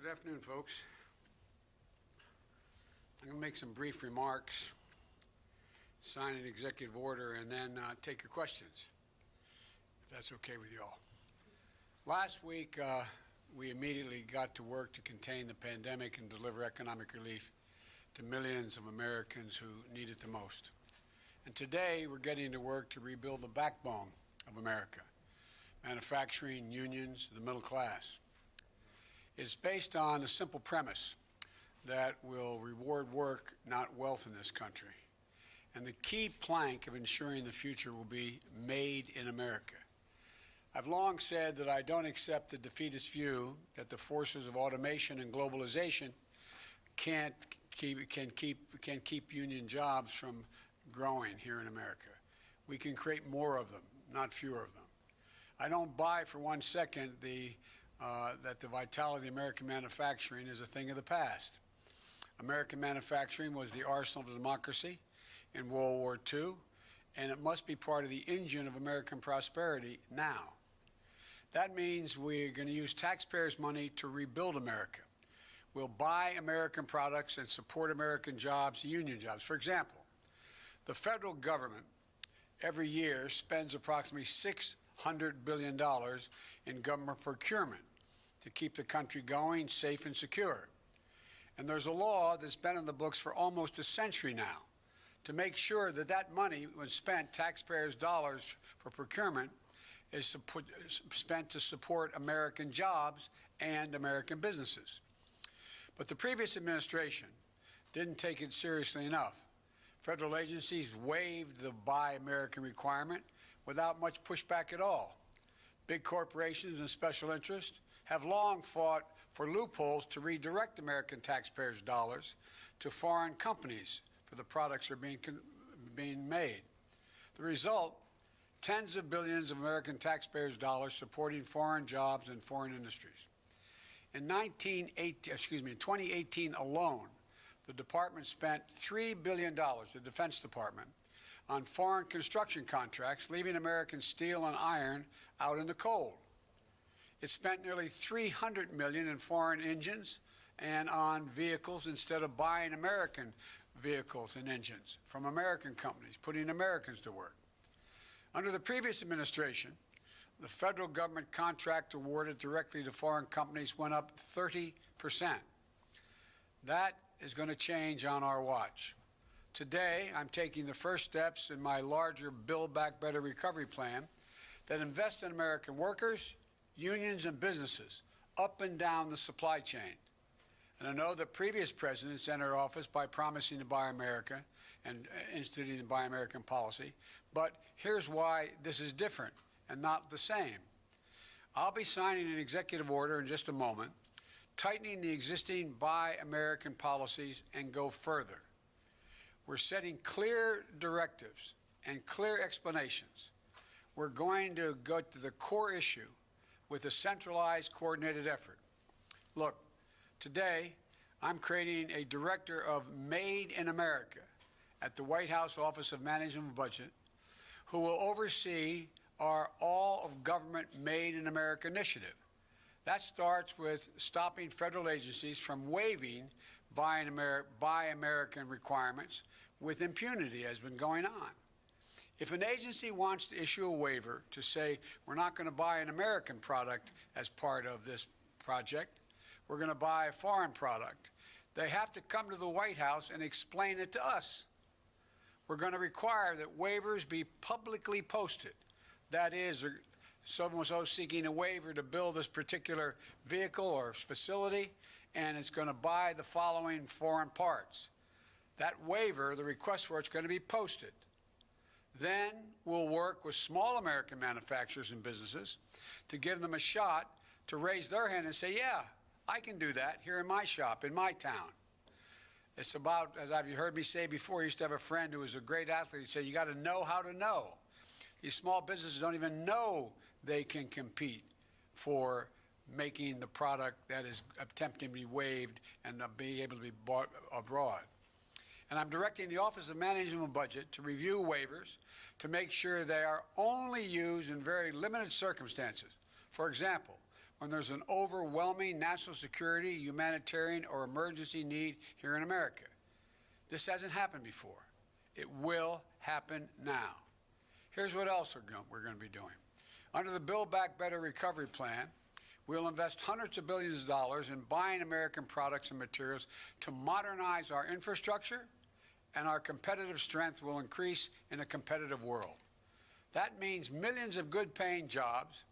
Good afternoon, folks. I'm going to make some brief remarks, sign an executive order, and then take your questions, if that's okay with you all. Last week, we immediately got to work to contain the pandemic and deliver economic relief to millions of Americans who need it the most. And today, we're getting to work to rebuild the backbone of America, manufacturing, unions, the middle class. It's based on a simple premise that will reward work, not wealth in this country. And the key plank of ensuring the future will be made in America. I've long said that I don't accept the defeatist view that the forces of automation and globalization can keep union jobs from growing here in America. We can create more of them, not fewer of them. I don't buy for 1 second that the vitality of American manufacturing is a thing of the past. American manufacturing was the arsenal of democracy in World War II, and it must be part of the engine of American prosperity now. That means we're going to use taxpayers' money to rebuild America. We'll buy American products and support American jobs, union jobs. For example, the federal government every year spends approximately $600 billion in government procurement to keep the country going, safe and secure. And there's a law that's been in the books for almost a century now to make sure that that money, when spent, taxpayers' dollars for procurement, is spent to support American jobs and American businesses. But the previous administration didn't take it seriously enough. Federal agencies waived the Buy American requirement without much pushback at all. Big corporations and special interests have long fought for loopholes to redirect American taxpayers' dollars to foreign companies for the products that are being made. The result, tens of billions of American taxpayers' dollars supporting foreign jobs and foreign industries. In 2018 alone, the department spent $3 billion, the Defense Department, on foreign construction contracts, leaving American steel and iron out in the cold. It spent nearly $300 million in foreign engines and on vehicles instead of buying American vehicles and engines from American companies, putting Americans to work. Under the previous administration, the federal government contract awarded directly to foreign companies went up 30%. That is going to change on our watch. Today, I'm taking the first steps in my larger Build Back Better recovery plan that invests in American workers, unions, and businesses up and down the supply chain. And I know that previous presidents entered office by promising to buy America and instituting the Buy American policy. But here's why this is different and not the same. I'll be signing an executive order in just a moment, tightening the existing Buy American policies and go further. We're setting clear directives and clear explanations. We're going to go to the core issue with a centralized, coordinated effort. Look, today, I'm creating a director of Made in America at the White House Office of Management and Budget, who will oversee our All of Government Made in America initiative. That starts with stopping federal agencies from waiving Buy American requirements with impunity, as has been going on. If an agency wants to issue a waiver to say we're not going to buy an American product as part of this project, we're going to buy a foreign product, they have to come to the White House and explain it to us. We're going to require that waivers be publicly posted. That is, someone seeking a waiver to build this particular vehicle or facility, and it's going to buy the following foreign parts. That waiver, the request for it's going to be posted. Then we'll work with small American manufacturers and businesses to give them a shot to raise their hand and say, yeah, I can do that here in my shop, in my town. It's about, as you've heard me say before, I used to have a friend who was a great athlete. He'd say, you got to know how to know. These small businesses don't even know they can compete for making the product that is attempting to be waived and be able to be bought abroad. And I'm directing the Office of Management and Budget to review waivers to make sure they are only used in very limited circumstances. For example, when there's an overwhelming national security, humanitarian, or emergency need here in America. This hasn't happened before. It will happen now. Here's what else we're going to be doing. Under the Build Back Better Recovery Plan, we'll invest hundreds of billions of dollars in buying American products and materials to modernize our infrastructure, and our competitive strength will increase in a competitive world. That means millions of good-paying jobs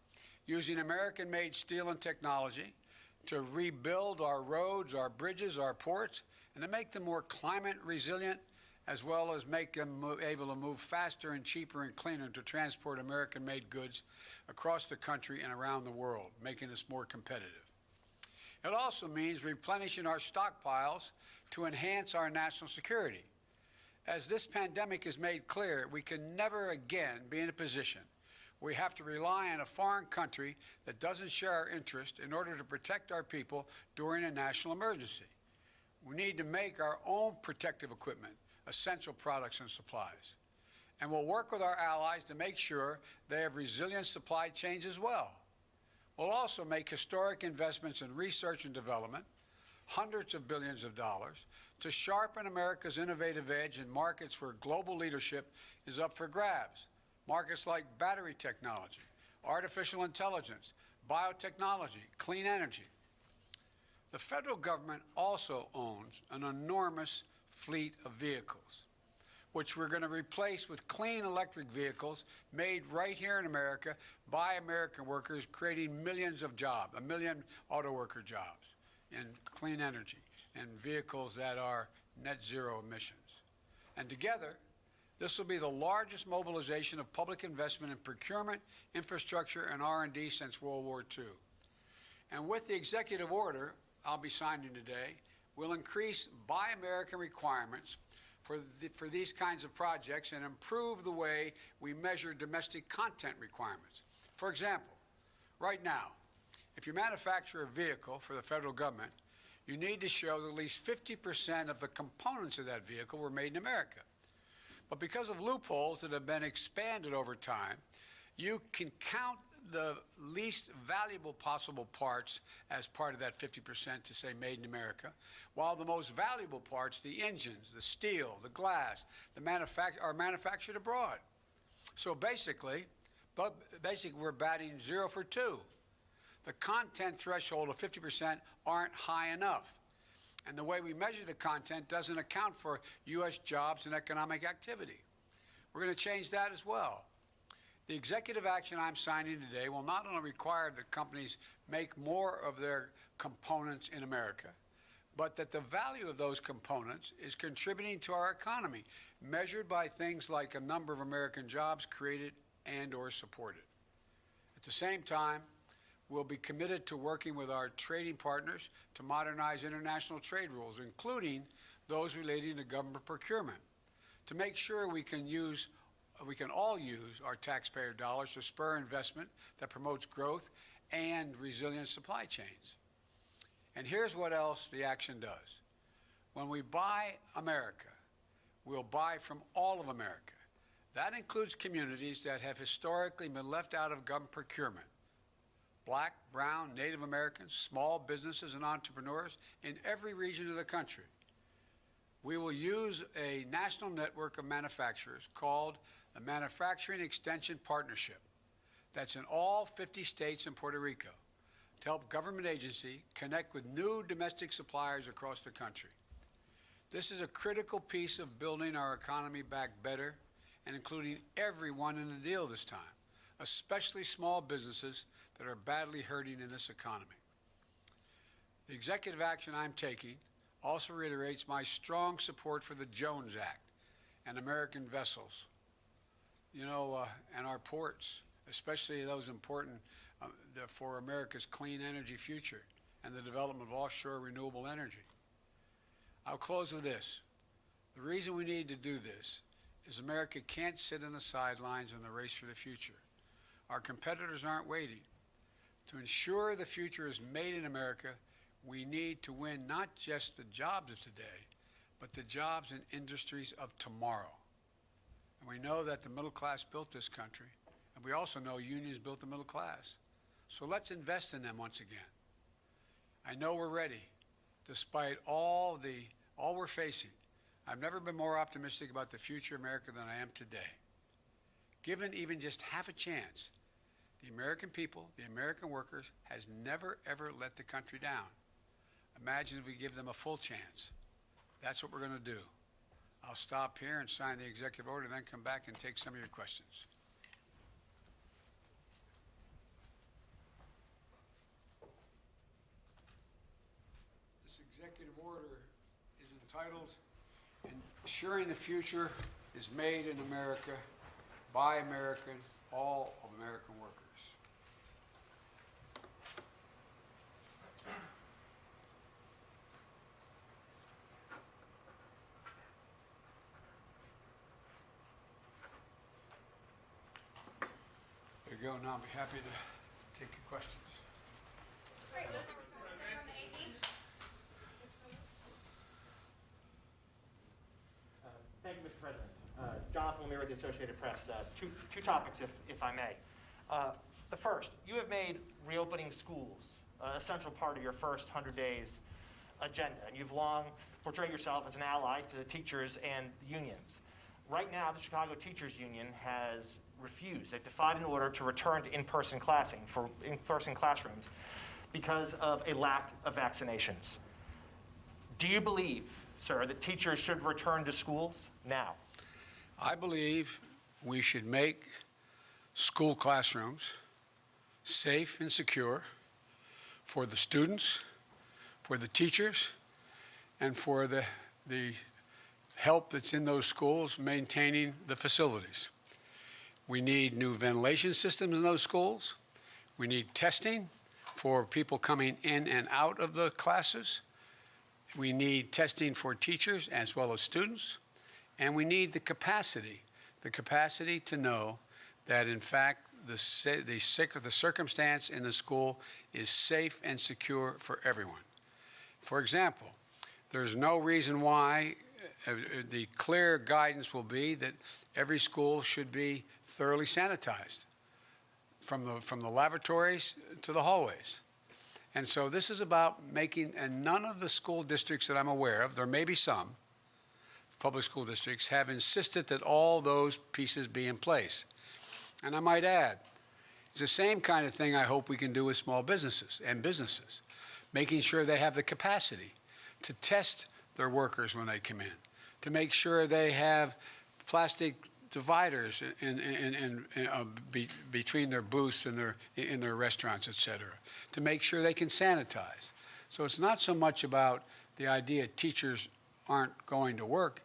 using American-made steel and technology to rebuild our roads, our bridges, our ports, and to make them more climate resilient, as well as make them able to move faster and cheaper and cleaner to transport American-made goods across the country and around the world, making us more competitive. It also means replenishing our stockpiles to enhance our national security. As this pandemic has made clear, we can never again be in a position where we have to rely on a foreign country that doesn't share our interest in order to protect our people during a national emergency. We need to make our own protective equipment, essential products and supplies. And we'll work with our allies to make sure they have resilient supply chains as well. We'll also make historic investments in research and development, hundreds of billions of dollars, to sharpen America's innovative edge in markets where global leadership is up for grabs. Markets like battery technology, artificial intelligence, biotechnology, clean energy. The federal government also owns an enormous fleet of vehicles, which we're going to replace with clean electric vehicles made right here in America by American workers, creating millions of jobs, 1 million auto worker jobs in clean energy and vehicles that are net zero emissions. And together, this will be the largest mobilization of public investment in procurement, infrastructure, and R&D since World War II. And with the executive order I'll be signing today, we'll increase Buy American requirements for these kinds of projects and improve the way we measure domestic content requirements. For example, right now, if you manufacture a vehicle for the federal government, you need to show that at least 50% of the components of that vehicle were made in America. But because of loopholes that have been expanded over time, you can count the least valuable possible parts as part of that 50% to say made in America, while the most valuable parts, the engines, the steel, the glass, are manufactured abroad. So basically, we're batting 0 for 2. The content threshold of 50% aren't high enough. And the way we measure the content doesn't account for U.S. jobs and economic activity. We're going to change that as well. The executive action I'm signing today will not only require that companies make more of their components in America, but that the value of those components is contributing to our economy, measured by things like a number of American jobs created and or supported. At the same time, we'll be committed to working with our trading partners to modernize international trade rules, including those relating to government procurement, to make sure we can all use our taxpayer dollars to spur investment that promotes growth and resilient supply chains. And here's what else the action does. When we buy America, we'll buy from all of America. That includes communities that have historically been left out of government procurement. Black, brown, Native Americans, small businesses and entrepreneurs in every region of the country. We will use a national network of manufacturers called the Manufacturing Extension Partnership that's in all 50 states and Puerto Rico to help government agencies connect with new domestic suppliers across the country. This is a critical piece of building our economy back better and including everyone in the deal this time, especially small businesses that are badly hurting in this economy. The executive action I'm taking also reiterates my strong support for the Jones Act and American vessels, and our ports, especially those important for America's clean energy future and the development of offshore renewable energy. I'll close with this. The reason we need to do this is America can't sit on the sidelines in the race for the future. Our competitors aren't waiting. To ensure the future is made in America, we need to win not just the jobs of today, but the jobs and industries of tomorrow. And we know that the middle class built this country, and we also know unions built the middle class. So let's invest in them once again. I know we're ready, despite all we're facing. I've never been more optimistic about the future of America than I am today. Given even just half a chance, the American people, the American workers, has never, ever let the country down. Imagine if we give them a full chance. That's what we're going to do. I'll stop here and sign the executive order, then come back and take some of your questions. This executive order is entitled, "Ensuring the Future is Made in America by Americans, all of American workers." There you go. Now I'll be happy to take your questions. Great. From the AP. Thank you, Mr. President. Jonathan Lemire with the Associated Press. Two topics, if I may. The first, you have made reopening schools a central part of your first 100 days agenda, and you've long portrayed yourself as an ally to the teachers and the unions. Right now, the Chicago Teachers Union has refused. They've defied an order to return to in-person classrooms because of a lack of vaccinations. Do you believe, sir, that teachers should return to schools now? I believe we should make school classrooms safe and secure for the students, for the teachers, and for the help that's in those schools maintaining the facilities. We need new ventilation systems in those schools. We need testing for people coming in and out of the classes. We need testing for teachers as well as students. And we need the capacity to know that, in fact, the circumstance in the school is safe and secure for everyone. For example, there's no reason why the clear guidance will be that every school should be thoroughly sanitized, from the lavatories to the hallways. And so this is about making, and none of the school districts that I'm aware of, there may be some, public school districts, have insisted that all those pieces be in place. And I might add, it's the same kind of thing I hope we can do with small businesses and businesses, making sure they have the capacity to test their workers when they come in, to make sure they have plastic dividers between their booths and in their restaurants, et cetera, to make sure they can sanitize. So it's not so much about the idea teachers aren't going to work.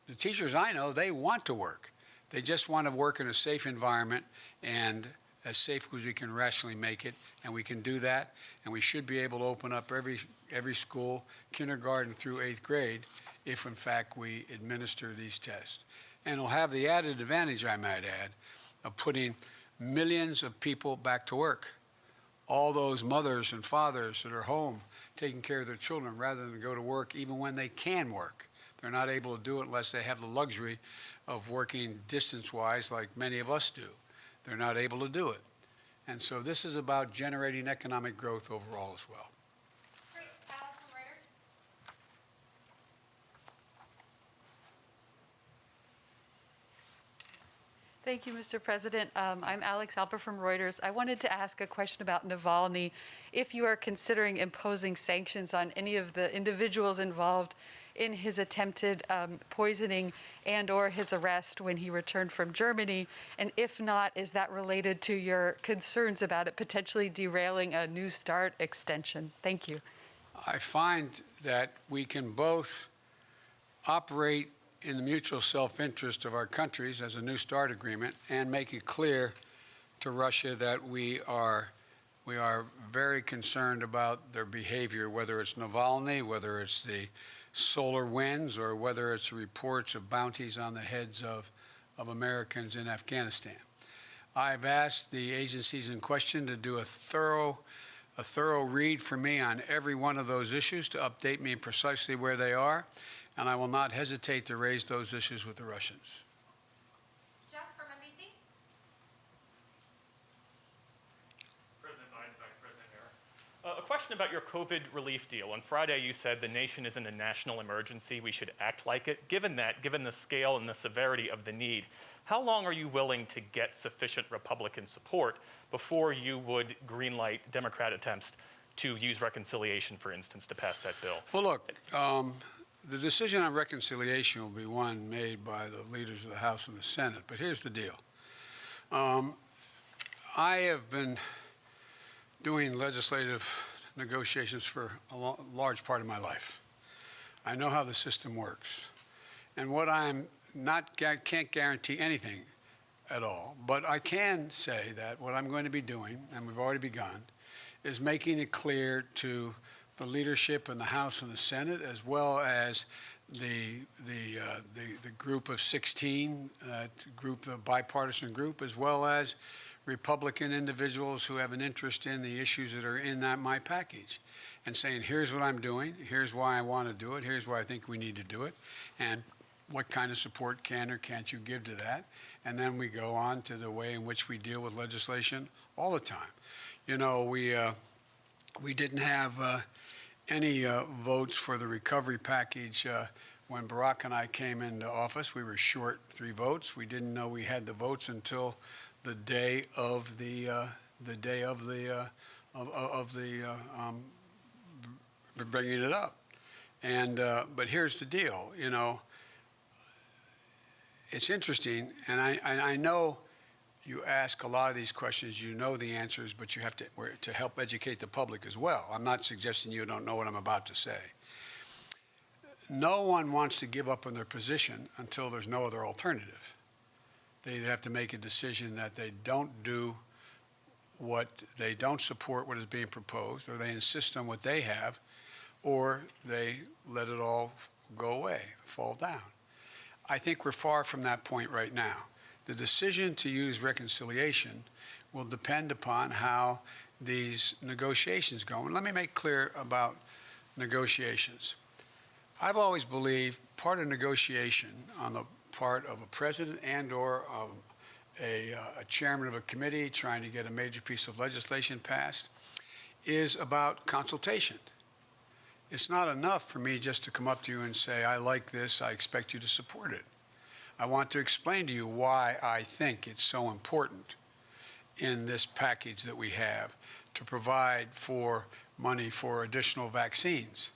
The teachers I know, they want to work. They just want to work in a safe environment, and as safe as we can rationally make it, and we can do that, and we should be able to open up every school, kindergarten through 8th grade, if in fact we administer these tests. And it'll have the added advantage, I might add, of putting millions of people back to work. All those mothers and fathers that are home taking care of their children rather than go to work even when they can work. They're not able to do it unless they have the luxury of working distance-wise like many of us do. They're not able to do it. And so this is about generating economic growth overall as well. Great. Alex from Reuters. Thank you, Mr. President. I'm Alex Alper from Reuters. I wanted to ask a question about Navalny. If you are considering imposing sanctions on any of the individuals involved in his attempted poisoning and/or his arrest when he returned from Germany, and if not, is that related to your concerns about it potentially derailing a New START extension? Thank you. I find that we can both operate in the mutual self-interest of our countries as a New START agreement and make it clear to Russia that we are very concerned about their behavior, whether it's Navalny, whether it's the solar winds, or whether it's reports of bounties on the heads of Americans in Afghanistan. I've asked the agencies in question to do a thorough read for me on every one of those issues, to update me precisely where they are, and I will not hesitate to raise those issues with the Russians. Jeff from NBC. President Biden, question about your COVID relief deal. On Friday, you said the nation is in a national emergency. We should act like it. Given that, given the scale and the severity of the need, how long are you willing to get sufficient Republican support before you would greenlight Democrat attempts to use reconciliation, for instance, to pass that bill? Well, look, the decision on reconciliation will be one made by the leaders of the House and the Senate. But here's the deal. I have been doing legislative negotiations for a large part of my life. I know how the system works. And what can't guarantee anything at all, but I can say that what I'm going to be doing, and we've already begun, is making it clear to the leadership in the House and the Senate, as well as the group of 16, bipartisan group, as well as Republican individuals who have an interest in the issues that are in my package, and saying, here's what I'm doing, here's why I want to do it, here's why I think we need to do it, and what kind of support can or can't you give to that? And then we go on to the way in which we deal with legislation all the time. You know, we didn't have any votes for the recovery package when Barack and I came into office. We were short 3 votes. We didn't know we had the votes until the day of bringing it up. And but here's the deal. You know, it's interesting, and I know you ask a lot of these questions, you know the answers, but you have to help educate the public as well. I'm not suggesting you don't know what I'm about to say. No one wants to give up on their position until there's no other alternative. They either have to make a decision that they don't support what is being proposed, or they insist on what they have, or they let it all go away, fall down. I think we're far from that point right now. The decision to use reconciliation will depend upon how these negotiations go. And let me make clear about negotiations. I've always believed part of negotiation on the part of a president and or a chairman of a committee trying to get a major piece of legislation passed is about consultation. It's not enough for me just to come up to you and say, I like this, I expect you to support it. I want to explain to you why I think it's so important in this package that we have to provide for money for additional vaccines,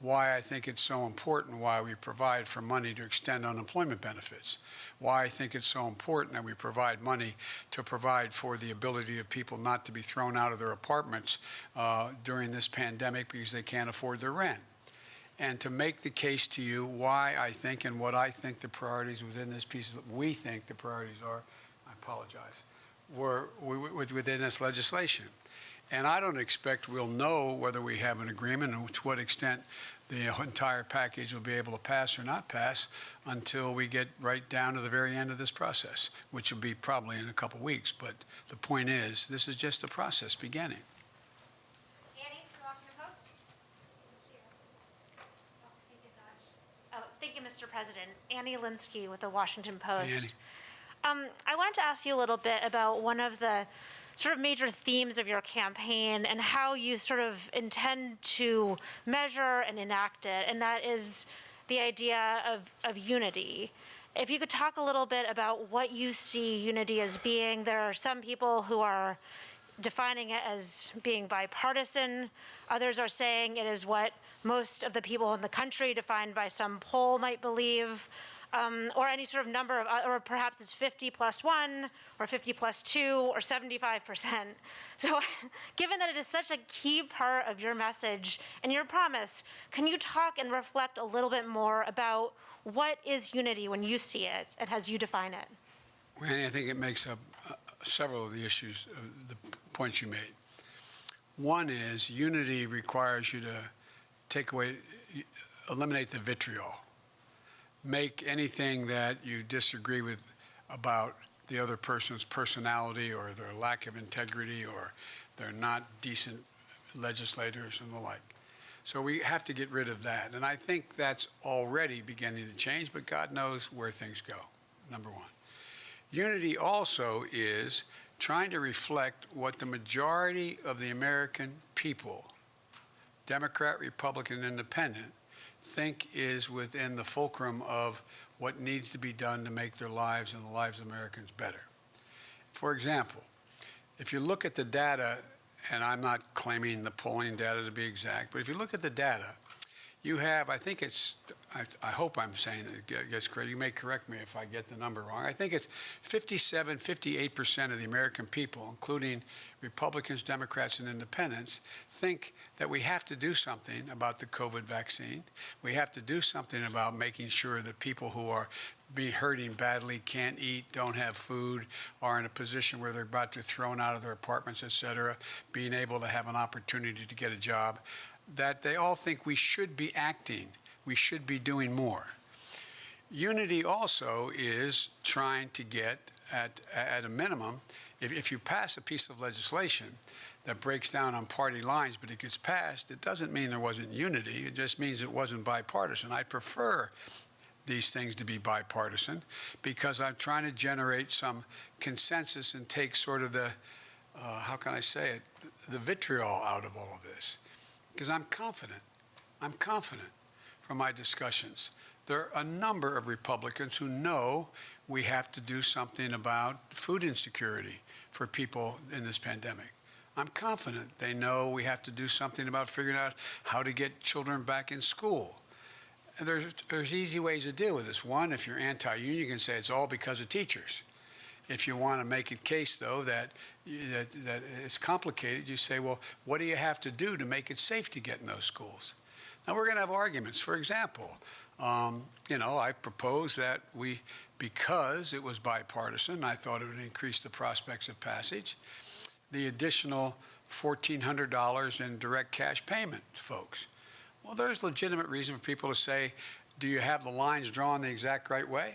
why I think it's so important why we provide for money to extend unemployment benefits, why I think it's so important that we provide money to provide for the ability of people not to be thrown out of their apartments during this pandemic because they can't afford their rent. And to make the case to you why I think and what I think the priorities within this piece, we think the priorities are, I apologize, were within this legislation. And I don't expect we'll know whether we have an agreement and to what extent the entire package will be able to pass or not pass until we get right down to the very end of this process, which will be probably in a couple weeks. But the point is, this is just the process beginning. Annie, from Washington Post. Thank you, Mr. President. Annie Linsky with the Washington Post. Hey, Annie. I wanted to ask you a little bit about one of the sort of major themes of your campaign and how you sort of intend to measure and enact it, and that is the idea of unity. If you could talk a little bit about what you see unity as being. There are some people who are defining it as being bipartisan. Others are saying it is what most of the people in the country, defined by some poll, might believe. Or any sort of number of, or perhaps it's 50 plus 1, or 50 plus 2, or 75%. So given that it is such a key part of your message and your promise, can you talk and reflect a little bit more about what is unity when you see it and as you define it? Well, Annie, I think it makes up several of the issues, the points you made. One is unity requires you to eliminate the vitriol. Make anything that you disagree with about the other person's personality or their lack of integrity or they're not decent legislators and the like. So we have to get rid of that. And I think that's already beginning to change, but God knows where things go, number one. Unity also is trying to reflect what the majority of the American people Democrat, Republican, Independent, think is within the fulcrum of what needs to be done to make their lives and the lives of Americans better. For example, if you look at the data, and I'm not claiming the polling data to be exact, but if you look at the data, you have, I think it's, I hope I'm saying it gets correct. You may correct me if I get the number wrong. I think it's 57, 58% of the American people, including Republicans, Democrats, and Independents, think that we have to do something about the COVID vaccine. We have to do something about making sure that people who are hurting badly, can't eat, don't have food, are in a position where they're about to be thrown out of their apartments, et cetera, being able to have an opportunity to get a job, that they all think we should be acting, we should be doing more. Unity also is trying to get, at a minimum, if you pass a piece of legislation that breaks down on party lines, but it gets passed, it doesn't mean there wasn't unity. It just means it wasn't bipartisan. I prefer these things to be bipartisan because I'm trying to generate some consensus and take sort of the, how can I say it, the vitriol out of all of this. Because I'm confident from my discussions. There are a number of Republicans who know we have to do something about food insecurity for people in this pandemic. I'm confident they know we have to do something about figuring out how to get children back in school. And there's easy ways to deal with this. One, if you're anti-union, you can say it's all because of teachers. If you want to make a case, though, that it's complicated, you say, well, what do you have to do to make it safe to get in those schools? Now, we're going to have arguments. For example, I propose that because it was bipartisan, I thought it would increase the prospects of passage, the additional $1,400 in direct cash payment to folks. Well, there's legitimate reason for people to say, do you have the lines drawn the exact right way?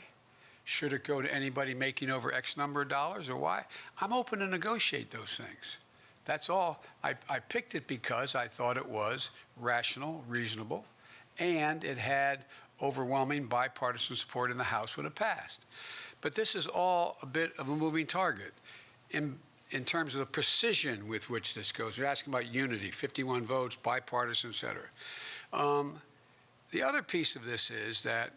Should it go to anybody making over X number of dollars or why? I'm open to negotiate those things. That's all. I picked it because I thought it was rational, reasonable, and it had overwhelming bipartisan support in the House when it passed. But this is all a bit of a moving target in terms of the precision with which this goes. You're asking about unity, 51 votes, bipartisan, et cetera. The other piece of this is that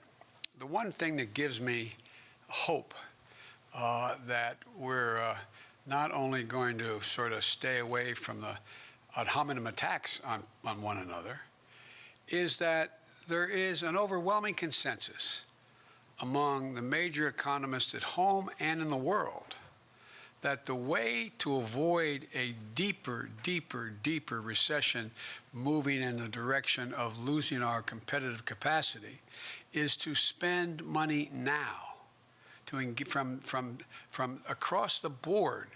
the one thing that gives me hope that we're not only going to sort of stay away from the ad hominem attacks on one another is that there is an overwhelming consensus among the major economists at home and in the world that the way to avoid a deeper, deeper, deeper recession moving in the direction of losing our competitive capacity is to spend money now. From across the board,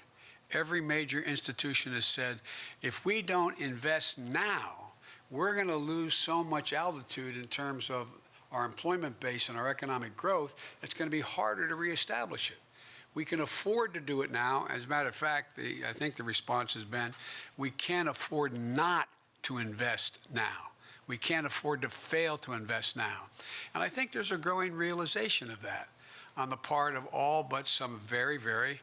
every major institution has said, if we don't invest now, we're going to lose so much altitude in terms of our employment base and our economic growth, it's going to be harder to reestablish it. We can afford to do it now. As a matter of fact, I think the response has been, we can't afford not to invest now. We can't afford to fail to invest now. And I think there's a growing realization of that on the part of all but some very, very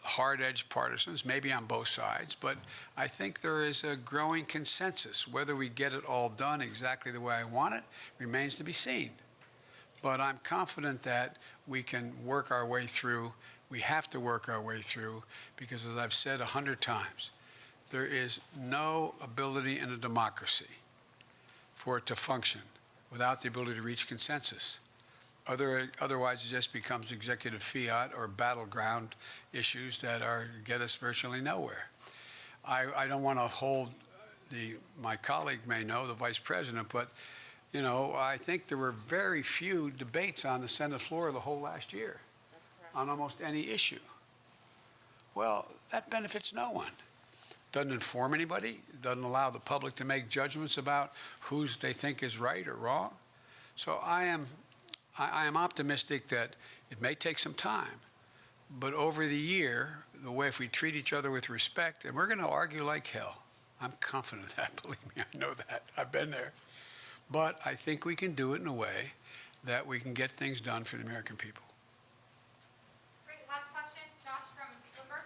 hard-edged partisans, maybe on both sides. But I think there is a growing consensus. Whether we get it all done exactly the way I want it remains to be seen. But I'm confident that we can work our way through. We have to work our way through because, as I've said 100 times, there is no ability in a democracy for it to function without the ability to reach consensus. Otherwise, it just becomes executive fiat or battleground issues that get us virtually nowhere. I don't want to hold my colleague may know, the vice president, but I think there were very few debates on the Senate floor the whole last year on almost any issue. Well, that benefits no one. Doesn't inform anybody, doesn't allow the public to make judgments about who they think is right or wrong. So I am optimistic that it may take some time, but over the year, the way if we treat each other with respect, and we're going to argue like hell. I'm confident of that, believe me, I know that. I've been there. But I think we can do it in a way that we can get things done for the American people. Great. Last question, Josh from Bloomberg.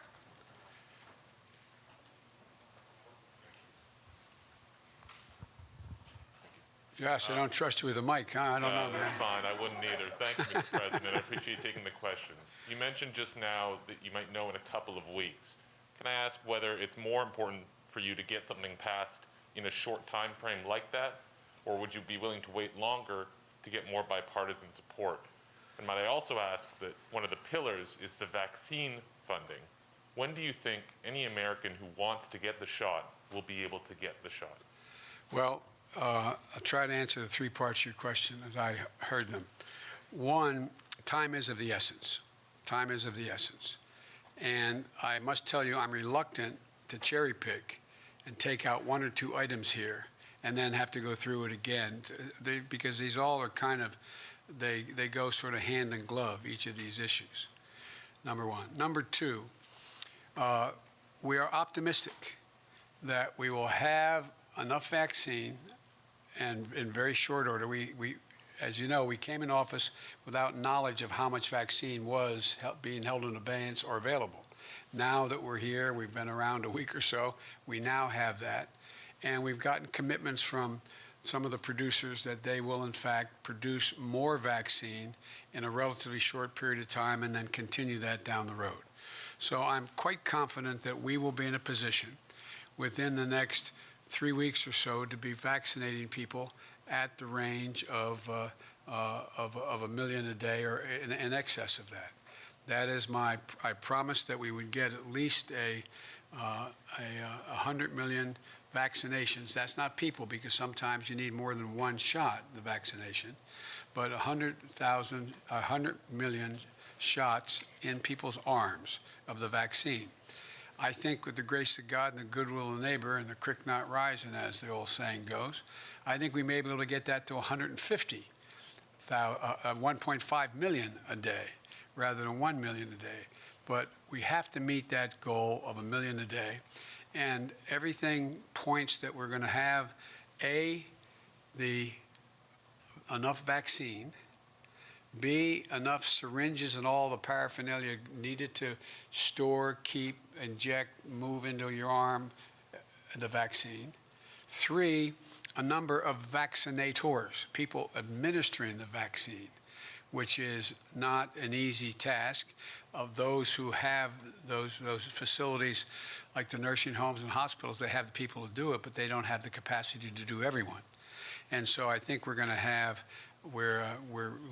Josh, I don't trust you with a mic, huh? I don't know, man. That's fine. I wouldn't either. Thank you, Mr. President. I appreciate you taking the question. You mentioned just now that you might know in a couple of weeks. Can I ask whether it's more important for you to get something passed in a short time frame like that, or would you be willing to wait longer to get more bipartisan support? And might I also ask that one of the pillars is the vaccine funding. When do you think any American who wants to get the shot will be able to get the shot? Well, I'll try to answer the three parts of your question as I heard them. One, time is of the essence. Time is of the essence. And I must tell you, I'm reluctant to cherry pick and take out one or two items here and then have to go through it again, because these all are kind of, they go sort of hand in glove, each of these issues, number one. Number two, we are optimistic that we will have enough vaccine, and in very short order. We, as you know, we came in office without knowledge of how much vaccine was being held in abeyance or available. Now that we're here, we've been around a week or so, we now have that. And we've gotten commitments from some of the producers that they will, in fact, produce more vaccine in a relatively short period of time and then continue that down the road. So I'm quite confident that we will be in a position within the next 3 weeks or so to be vaccinating people at the range of 1 million a day or in excess of that. That is I promised that we would get at least 100 million vaccinations. That's not people, because sometimes you need more than one shot, the vaccination, but 100 million shots in people's arms of the vaccine. I think with the grace of God and the goodwill of the neighbor and the creek not rising, as the old saying goes, I think we may be able to get that to 1.5 million a day rather than 1 million a day. But we have to meet that goal of 1 million a day. And everything points that we're going to have, enough vaccine, B, enough syringes and all the paraphernalia needed to store, keep, inject, move into your arm the vaccine. 3, a number of vaccinators, people administering the vaccine, which is not an easy task. Of those who have those facilities, like the nursing homes and hospitals, they have the people to do it, but they don't have the capacity to do everyone. And so I think we're going to have, we're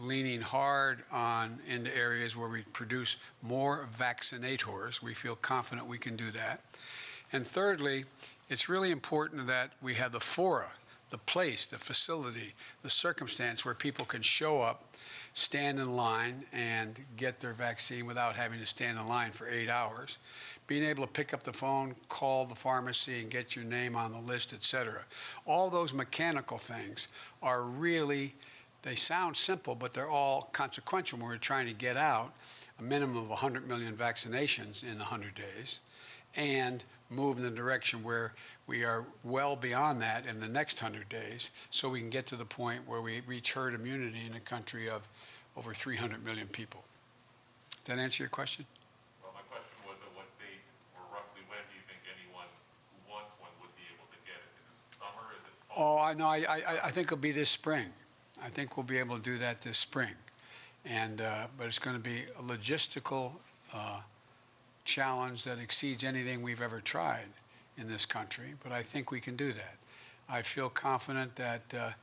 leaning hard into areas where we produce more vaccinators. We feel confident we can do that. And thirdly, it's really important that we have the fora, the place, the facility, the circumstance where people can show up, stand in line, and get their vaccine without having to stand in line for 8 hours. Being able to pick up the phone, call the pharmacy, and get your name on the list, et cetera. All those mechanical things are really, they sound simple, but they're all consequential when we're trying to get out a minimum of 100 million vaccinations in 100 days and move in the direction where we are well beyond that in the next 100 days, so we can get to the point where we reach herd immunity in a country of over 300 million people. Does that answer your question? Well, my question was at what date or roughly when do you think anyone who wants one would be able to get it? Is it summer? Is it fall? Oh, I know. I think it'll be this spring. I think we'll be able to do that this spring. And but it's going to be a logistical challenge that exceeds anything we've ever tried in this country. But I think we can do that. I feel confident that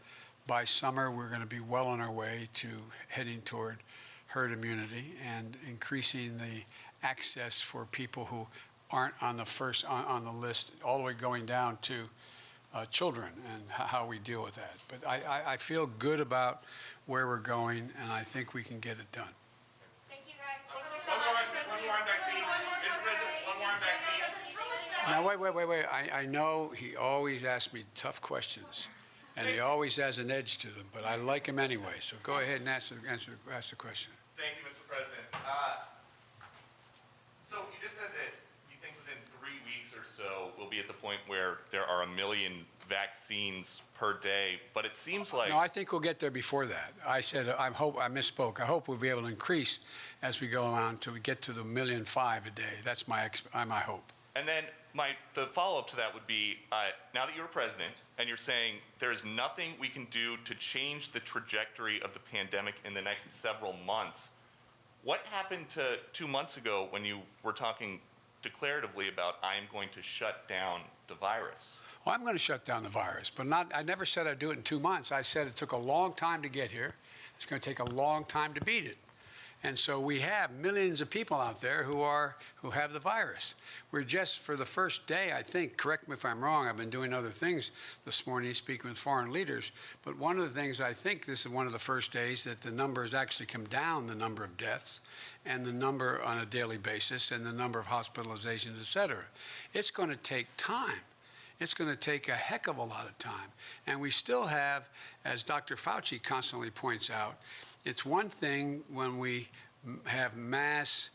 by summer we're going to be well on our way to heading toward herd immunity and increasing the access for people who aren't on the list, all the way going down to children, and how we deal with that. But I feel good about where we're going, and I think we can get it done. Thank you, guys. Thank you so much. One more on vaccines. Mr. President, one more on vaccines. Now, wait. I know he always asks me tough questions, and he always has an edge to them, but I like him anyway. So go ahead and ask the question. Thank you, Mr. President. So you just said that you think within 3 weeks or so we'll be at the point where there are 1 million vaccines per day, but it seems like... No, I think we'll get there before that. I said, I misspoke. I hope we'll be able to increase as we go along till we get to the 1.5 million a day. That's my hope. And then the follow-up to that would be, now that you're president and you're saying there's nothing we can do to change the trajectory of the pandemic in the next several months, what happened to 2 months ago when you were talking declaratively about I am going to shut down the virus? Well, I'm going to shut down the virus, but I never said I'd do it in 2 months. I said it took a long time to get here. It's going to take a long time to beat it. And so we have millions of people out there who have the virus. We're just, for the first day, I think, correct me if I'm wrong, I've been doing other things this morning, speaking with foreign leaders, but one of the things I think this is one of the first days that the number has actually come down, the number of deaths and the number on a daily basis and the number of hospitalizations, et cetera. It's going to take time. It's going to take a heck of a lot of time. And we still have, as Dr. Fauci constantly points out, it's one thing when we have mass,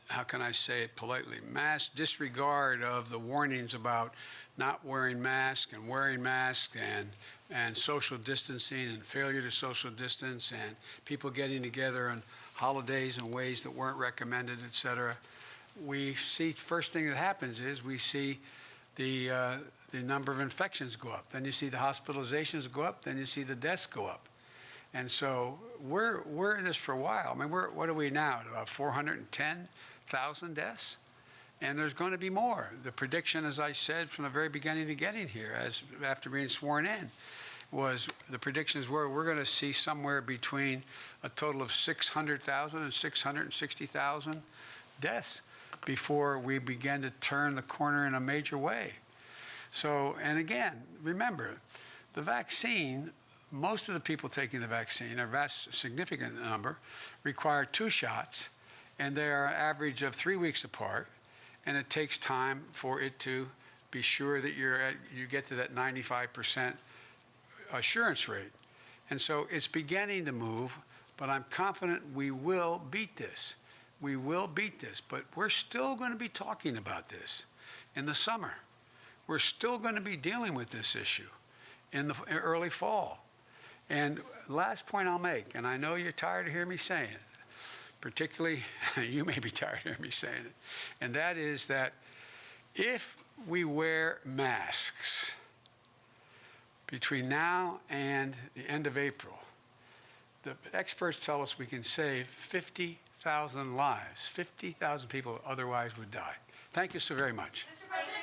how can I say it politely, mass disregard of the warnings about not wearing masks and social distancing and failure to social distance and people getting together on holidays in ways that weren't recommended, et cetera. We see, first thing that happens is we see the number of infections go up. Then you see the hospitalizations go up. Then you see the deaths go up. And so we're in this for a while. I mean, what are we now? At about 410,000 deaths? And there's going to be more. The prediction, as I said from the very beginning of getting here, after being sworn in, was the predictions were we're going to see somewhere between a total of 600,000 and 660,000 deaths before we begin to turn the corner in a major way. So, and again, remember, the vaccine, most of the people taking the vaccine, a vast, significant number, require 2 shots, and they are an average of 3 weeks apart, and it takes time for it to be sure that you get to that 95% assurance rate. And so it's beginning to move, but I'm confident we will beat this. We will beat this, but we're still going to be talking about this in the summer. We're still going to be dealing with this issue in the early fall. And last point I'll make, and I know you're tired of hearing me saying it, particularly you may be tired of hearing me saying it, and that is that if we wear masks between now and the end of April, the experts tell us we can save 50,000 lives. 50,000 people otherwise would die. Thank you so very much. Mr. President,